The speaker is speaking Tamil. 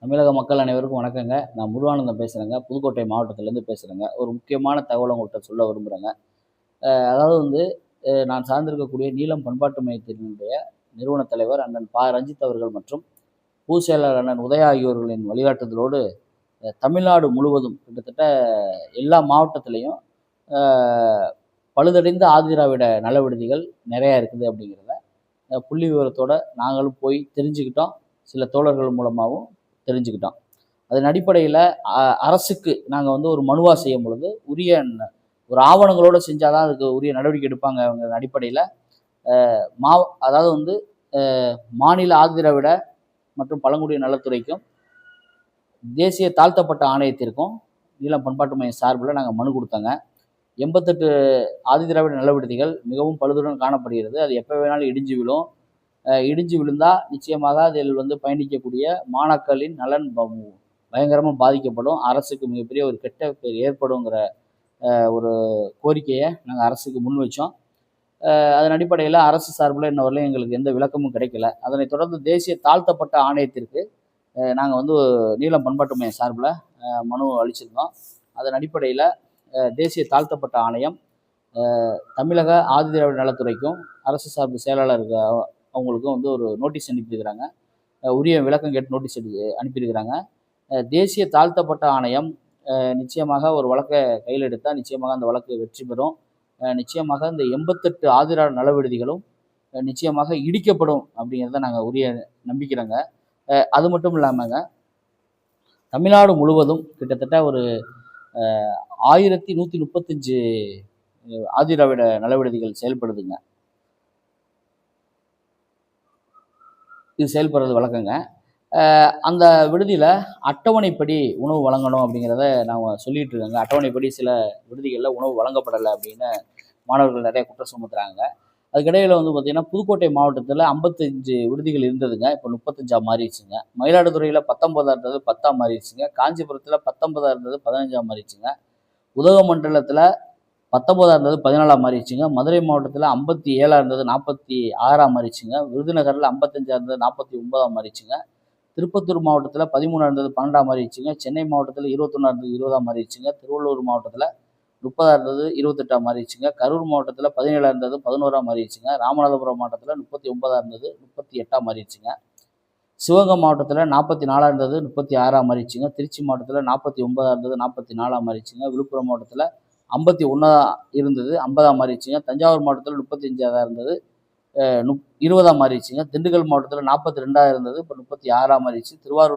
தமிழக மக்கள் அனைவருக்கும் வணக்கங்க. நான் முருகானந்தம் பேசுகிறேங்க. புதுக்கோட்டை மாவட்டத்திலேருந்து பேசுகிறேங்க. ஒரு முக்கியமான தகவலை உங்கள்கிட்ட சொல்ல விரும்புகிறேங்க. அதாவது வந்து நான் சார்ந்திருக்கக்கூடிய நீலம் பண்பாட்டு மையத்தினுடைய நிறுவனத் தலைவர் அண்ணன் ப. ரஞ்சித் அவர்கள் மற்றும் பொதுச் செயலாளர் அண்ணன் உதயா ஆகியோர்களின் வழிகாட்டுதலோடு தமிழ்நாடு முழுவதும் கிட்டத்தட்ட எல்லா மாவட்டத்திலையும் அ பழுதடைந்த ஆதிதிராவிட நல விடுதிகள் நிறையா இருக்குது அப்படிங்கிறத புள்ளி விவரத்தோட நாங்களும் போய் தெரிஞ்சுக்கிட்டோம். சில தோழர்கள் மூலமாகவும் தெரிஞ்சுக்கிட்டோம். அதன் அடிப்படையில் அரசுக்கு நாங்கள் வந்து ஒரு மனுவா செய்யும் பொழுது உரிய ஒரு ஆவணங்களோடு செஞ்சால் தான் அதுக்கு உரிய நடவடிக்கை எடுப்பாங்க. அவங்க அடிப்படையில் அதாவது வந்து மாநில ஆதிதிராவிட மற்றும் பழங்குடியின நலத்துறைக்கும் தேசிய தாழ்த்தப்பட்ட ஆணையத்திற்கும் நீலம் பண்பாட்டு மையம் சார்பில் நாங்கள் மனு கொடுத்தோங்க. 88 ஆதிதிராவிட நல விடுதிகள் மிகவும் பழுதுடன் காணப்படுகிறது. அது எப்போ வேணாலும் இடிஞ்சு விழும். இடிஞ்சு விழுந்தால் நிச்சயமாக அதில் வந்து பயணிக்கக்கூடிய மாணாக்கரின் நலன் பயங்கரமாக பாதிக்கப்படும். அரசுக்கு மிகப்பெரிய ஒரு கெட்ட பேர் ஏற்படுங்கிற ஒரு கோரிக்கையை நாங்கள் அரசுக்கு முன் வச்சோம். அதன் அடிப்படையில் அரசு சார்பில் இன்ன வரலையும் எங்களுக்கு எந்த விளக்கமும் கிடைக்கல. அதனைத் தொடர்ந்து தேசிய தாழ்த்தப்பட்ட ஆணையத்திற்கு நாங்கள் வந்து நீலம் பண்பாட்டு மையம் சார்பில் மனு அளிச்சிருந்தோம். அதன் அடிப்படையில் தேசிய தாழ்த்தப்பட்ட ஆணையம் தமிழக ஆதிதிராவிட நலத்துறைக்கும் அரசு சார்பு செயலாளருக்கு அவங்களுக்கும் வந்து ஒரு நோட்டீஸ் அனுப்பியிருக்கிறாங்க. உரிய விளக்கம் கேட்டு நோட்டீஸ் அனுப்பியிருக்கிறாங்க. தேசிய தாழ்த்தப்பட்ட ஆணையம் நிச்சயமாக ஒரு வழக்கை கையில் எடுத்தால் நிச்சயமாக அந்த வழக்கு வெற்றி பெறும். நிச்சயமாக இந்த 88 ஆதிதிராவிட நல விடுதிகளும் நிச்சயமாக இடிக்கப்படும் அப்படிங்கிறத நாங்கள் உரிய நம்பிக்கிறோங்க. அது மட்டும் இல்லாமங்க, தமிழ்நாடு முழுவதும் கிட்டத்தட்ட ஒரு 1135 ஆதிதிராவிட நல விடுதிகள் செயல்படுதுங்க. இது செயல்படுறது வழக்கங்க. அந்த விடுதியில் அட்டவணைப்படி உணவு வழங்கணும் அப்படிங்கிறத நாங்கள் சொல்லிகிட்டு இருக்கோங்க. அட்டவணைப்படி சில விடுதிகளில் உணவு வழங்கப்படலை அப்படின்னு மாணவர்கள் நிறைய குற்றம் சுமத்துறாங்க. அதுக்கிடையில் வந்து பார்த்திங்கன்னா புதுக்கோட்டை மாவட்டத்தில் 55 விடுதிகள் இருந்ததுங்க. இப்போ 35 மாறிடுச்சுங்க. மயிலாடுதுறையில் 19 இருந்தது 10 மாறிடுச்சுங்க. காஞ்சிபுரத்தில் 19 இருந்தது 15 மாறிடுச்சுங்க. உதகமண்டலத்தில் 19 இருந்தது 14 மாறிடுச்சுங்க. மதுரை மாவட்டத்தில் 57 இருந்தது 46 மாறிடுச்சுங்க. விருதுநகரில் 55 இருந்தது 49 மாறிடுச்சுங்க. திருப்பத்தூர் மாவட்டத்தில் 13 இருந்தது 12 மாறிடுச்சுங்க. சென்னை மாவட்டத்தில் 21 இருந்தது 20 மாறிடுச்சுங்க. திருவள்ளூர் மாவட்டத்தில் 30 இருந்தது 28 மாறிடுச்சுங்க. கரூர் மாவட்டத்தில் 17 இருந்தது 11 மாறிடுச்சுங்க. ராமநாதபுரம் மாவட்டத்தில் 39 இருந்தது 38 மாறிடுச்சுங்க. சிவகங்கை மாவட்டத்தில் 44 இருந்தது 36 மாறிடுச்சுங்க. திருச்சி மாவட்டத்தில் 49 இருந்தது 44 மாறிடுச்சுங்க. விழுப்புரம் மாவட்டத்தில் 51 இருந்தது 50 மாறிடுச்சுங்க. தஞ்சாவூர் மாவட்டத்தில் 35 இருந்தது 20 மாறிடுச்சுங்க. திண்டுக்கல் மாவட்டத்தில் 42 இருந்தது இப்போ 36 மாறிடுச்சு. திருவாரூர்